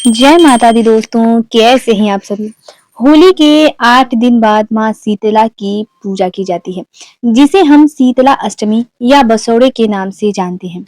जय माता दी दोस्तों, कैसे हैं आप सभी? होली के 8 दिन बाद माँ शीतला की पूजा की जाती है, जिसे हम शीतला अष्टमी या बसोड़े के नाम से जानते हैं।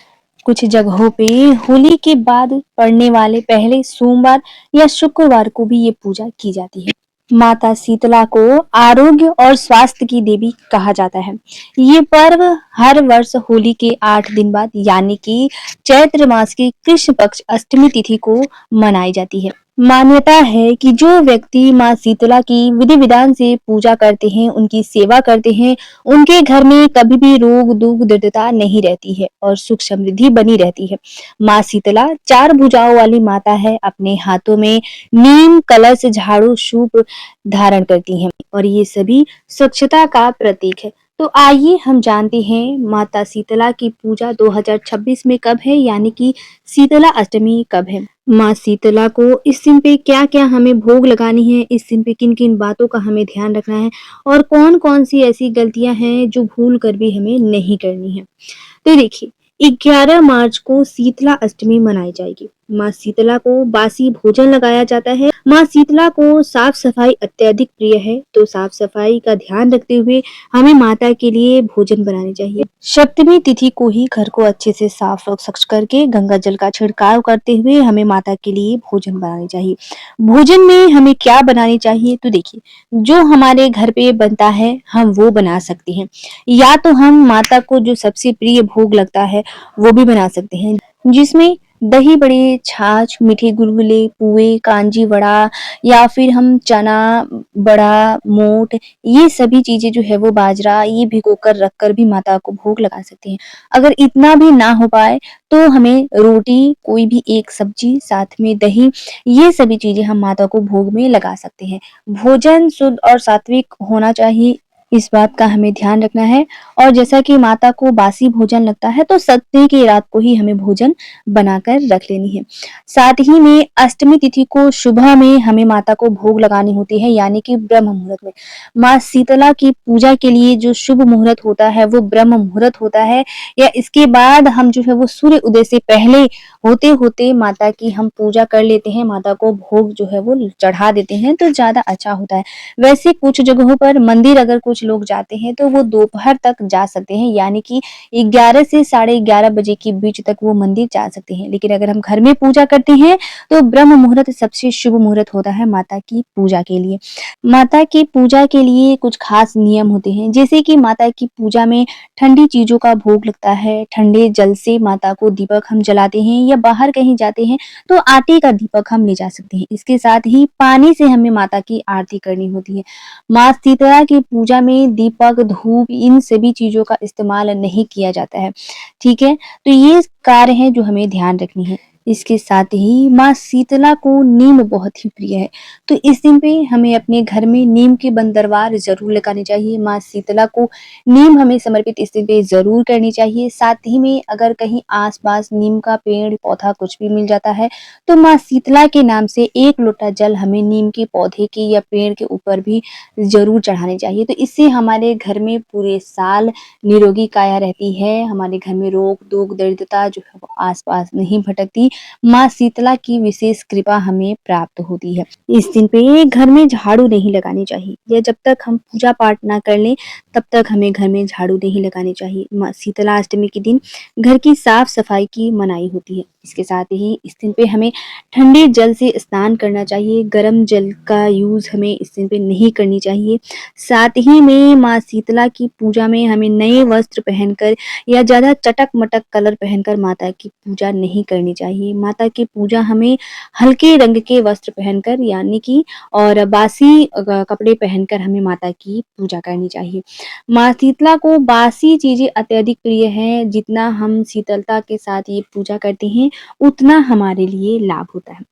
कुछ जगहों पे होली के बाद पड़ने वाले पहले सोमवार या शुक्रवार को भी ये पूजा की जाती है। माता शीतला को आरोग्य और स्वास्थ्य की देवी कहा जाता है। ये पर्व हर वर्ष होली के 8 दिन बाद यानी कि चैत्र मास की कृष्ण पक्ष अष्टमी तिथि को मनाई जाती है। मान्यता है कि जो व्यक्ति माँ शीतला की विधि विधान से पूजा करते हैं, उनकी सेवा करते हैं, उनके घर में कभी भी रोग दुख दरिद्रता नहीं रहती है और सुख समृद्धि बनी रहती है। माँ शीतला 4 भुजाओं वाली माता है। अपने हाथों में नीम कलश झाड़ू सूप धारण करती हैं और ये सभी स्वच्छता का प्रतीक है। तो आइए हम जानते हैं माता शीतला की पूजा 2026 में कब है, यानी कि शीतला अष्टमी कब है। माँ शीतला को इस दिन पे क्या-क्या हमें भोग लगानी है, इस दिन पे किन-किन बातों का हमें ध्यान रखना है और कौन-कौन सी ऐसी गलतियां हैं जो भूल कर भी हमें नहीं करनी है। तो देखिए, 11 मार्च को शीतला अष्टमी मनाई जाएगी। माँ शीतला को बासी भोजन लगाया जाता है। माँ शीतला को साफ सफाई अत्यधिक प्रिय है, तो साफ सफाई का ध्यान रखते हुए हमें माता के लिए भोजन बनाने चाहिए। सप्तमी तिथि को ही घर को अच्छे से साफ और स्वच्छ करके गंगा जल का छिड़काव करते हुए हमें माता के लिए भोजन बनाने चाहिए। भोजन में हमें क्या बनानी चाहिए, तो देखिए, जो हमारे घर पे बनता है हम वो बना सकते हैं, या तो हम माता को जो सबसे प्रिय भोग लगता है वो भी बना सकते हैं, जिसमें दही बड़े, छाछ, मीठे गुलगुले, पुए, कांजी वड़ा या फिर हम चना बड़ा, मोठ, ये सभी चीजें जो है वो बाजरा ये भिगोकर रखकर भी माता को भोग लगा सकते हैं। अगर इतना भी ना हो पाए तो हमें रोटी, कोई भी एक सब्जी, साथ में दही, ये सभी चीजें हम माता को भोग में लगा सकते हैं। भोजन शुद्ध और सात्विक होना चाहिए, इस बात का हमें ध्यान रखना है। और जैसा कि माता को बासी भोजन लगता है तो सप्तमी की रात को ही हमें भोजन बनाकर रख लेनी है। साथ ही में अष्टमी तिथि को सुबह में हमें माता को भोग लगानी होती है, यानी कि ब्रह्म मुहूर्त में। माँ शीतला की पूजा के लिए जो शुभ मुहूर्त होता है वो ब्रह्म मुहूर्त होता है, या इसके बाद हम जो है वो सूर्य उदय से पहले होते होते माता की हम पूजा कर लेते हैं, माता को भोग जो है वो चढ़ा देते हैं तो ज्यादा अच्छा होता है। वैसे कुछ जगहों पर मंदिर अगर कुछ लोग जाते हैं तो वो दोपहर तक जा सकते हैं, यानी कि 11 से 11:30 बजे के बीच तक वो मंदिर जा सकते हैं। लेकिन अगर हम घर में पूजा करते हैं तो ब्रह्म मुहूर्त सबसे शुभ मुहूर्त होता है माता की पूजा के लिए। माता की पूजा के लिए कुछ खास नियम होते हैं, जैसे कि माता की पूजा में ठंडी चीजों का भोग लगता है, ठंडे जल से माता को दीपक हम जलाते हैं, या बाहर कहीं जाते हैं तो आटे का दीपक हम ले जा सकते हैं। इसके साथ ही पानी से हमें माता की आरती करनी होती है। माँ शीतला की पूजा में दीपक, धूप, इन सभी चीजों का इस्तेमाल नहीं किया जाता है। ठीक है, तो ये कार्य है जो हमें ध्यान रखनी है। इसके साथ ही माँ शीतला को नीम बहुत ही प्रिय है, तो इस दिन पे हमें अपने घर में नीम के बंदरवार जरूर लगाने चाहिए। माँ शीतला को नीम हमें समर्पित इस दिन पे जरूर करनी चाहिए। साथ ही में अगर कहीं आसपास नीम का पेड़ पौधा कुछ भी मिल जाता है तो माँ शीतला के नाम से 1 लोटा जल हमें नीम के पौधे के या पेड़ के ऊपर भी जरूर चढ़ाने चाहिए। तो इससे हमारे घर में पूरे साल निरोगी काया रहती है, हमारे घर में रोग दुख दरिद्रता जो है वो आसपास नहीं भटकती। माँ शीतला की विशेष कृपा हमें प्राप्त होती है। इस दिन पे घर में झाड़ू नहीं लगानी चाहिए, या जब तक हम पूजा पाठ ना कर लें तब तक हमें घर में झाड़ू नहीं लगानी चाहिए। माँ शीतला अष्टमी के दिन घर की साफ सफाई की मनाही होती है। इसके साथ ही इस दिन पे हमें ठंडे जल से स्नान करना चाहिए, गर्म जल का यूज हमें इस दिन पे नहीं करनी चाहिए। साथ ही में माँ शीतला की पूजा में हमें नए वस्त्र पहनकर या ज्यादा चटक मटक कलर पहनकर माता की पूजा नहीं करनी चाहिए। माता की पूजा हमें हल्के रंग के वस्त्र पहनकर, यानी कि और बासी कपड़े पहनकर हमें माता की पूजा करनी चाहिए। माँ शीतला को बासी चीजें अत्यधिक प्रिय है, जितना हम शीतलता के साथ ये पूजा करते हैं उतना हमारे लिए लाभ होता है।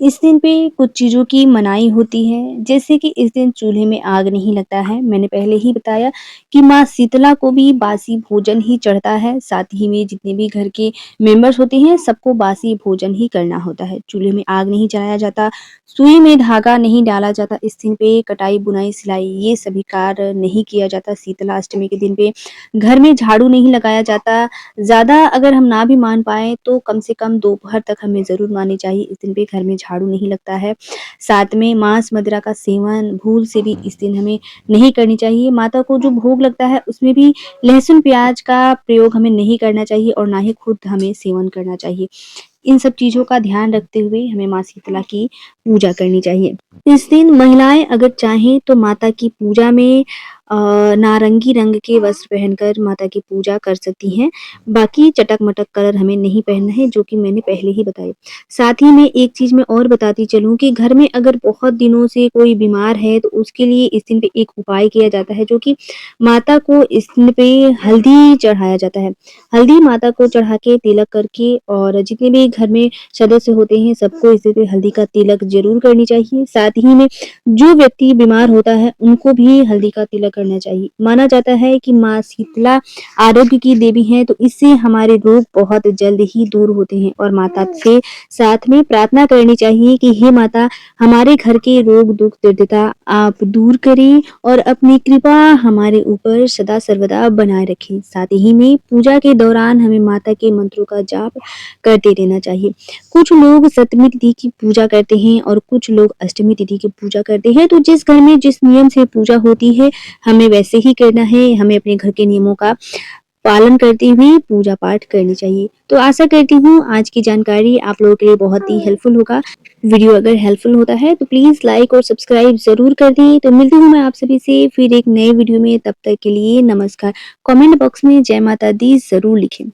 इस दिन पे कुछ चीज़ों की मनाही होती है, जैसे कि इस दिन चूल्हे में आग नहीं लगता है। मैंने पहले ही बताया कि माँ शीतला को भी बासी भोजन ही चढ़ता है, साथ ही में जितने भी घर के मेंबर्स होते हैं सबको बासी भोजन ही करना होता है। चूल्हे में आग नहीं जलाया जाता, सुई में धागा नहीं डाला जाता, इस दिन पे कटाई, बुनाई, सिलाई ये सभी कार्य नहीं किया जाता। शीतला अष्टमी के दिन पे घर में झाड़ू नहीं लगाया जाता। ज़्यादा अगर हम ना भी मान पाएँ तो कम से कम दोपहर तक हमें ज़रूर माननी चाहिए। इस दिन पे घर में झाड़ू नहीं लगता है। साथ में मांस मदिरा का सेवन भूल से भी इस दिन हमें नहीं करनी चाहिए। माता को जो भोग लगता है उसमें भी लहसुन प्याज का प्रयोग हमें नहीं करना चाहिए और ना ही खुद हमें सेवन करना चाहिए। इन सब चीज़ों का ध्यान रखते हुए हमें माँ शीतला की पूजा करनी चाहिए। इस दिन महिलाएँ अगर चाहें तो माता की पूजा में नारंगी रंग के वस्त्र पहनकर माता की पूजा कर सकती हैं। बाकी चटक-मटक कलर हमें नहीं पहनना है, जो कि मैंने पहले ही बताई। साथ ही मैं एक चीज़ मैं और बताती चलूँ कि घर में अगर बहुत दिनों से कोई बीमार है तो उसके लिए इस दिन पे एक उपाय किया जाता है, जो कि माता को इस दिन पे हल्दी चढ़ाया जाता है। हल्दी माता को चढ़ा के तिलक करके और जितने भी घर में सदस्य होते हैं सबको इस दिन पे हल्दी का तिलक ज़रूर करनी चाहिए। साथ ही में जो व्यक्ति बीमार होता है उनको भी हल्दी का तिलक करना चाहिए। माना जाता है कि माँ शीतला आरोग्य की देवी हैं, तो इससे हमारे रोग बहुत जल्द ही दूर होते हैं और माता से साथ में प्रार्थना करनी चाहिए कि हे माता, हमारे घर के रोग दुख दरिद्रता आप दूर करें और अपनी कृपा हमारे ऊपर सदा सर्वदा बनाए रखें। साथ ही में पूजा के दौरान हमें माता के मंत्रों का जाप करते रहना चाहिए। कुछ लोग सप्तमी तिथि की पूजा करते हैं और कुछ लोग अष्टमी तिथि की पूजा करते हैं। तो जिस घर में जिस नियम से पूजा होती है हमें वैसे ही करना है। हमें अपने घर के नियमों का पालन करते हुए पूजा पाठ करनी चाहिए। तो आशा करती हूँ आज की जानकारी आप लोगों के लिए बहुत ही हेल्पफुल होगा। वीडियो अगर हेल्पफुल होता है तो प्लीज़ लाइक और सब्सक्राइब ज़रूर कर दें। तो मिलती हूँ मैं आप सभी से फिर एक नए वीडियो में, तब तक के लिए नमस्कार। कमेंट बॉक्स में जय माता दी ज़रूर लिखें।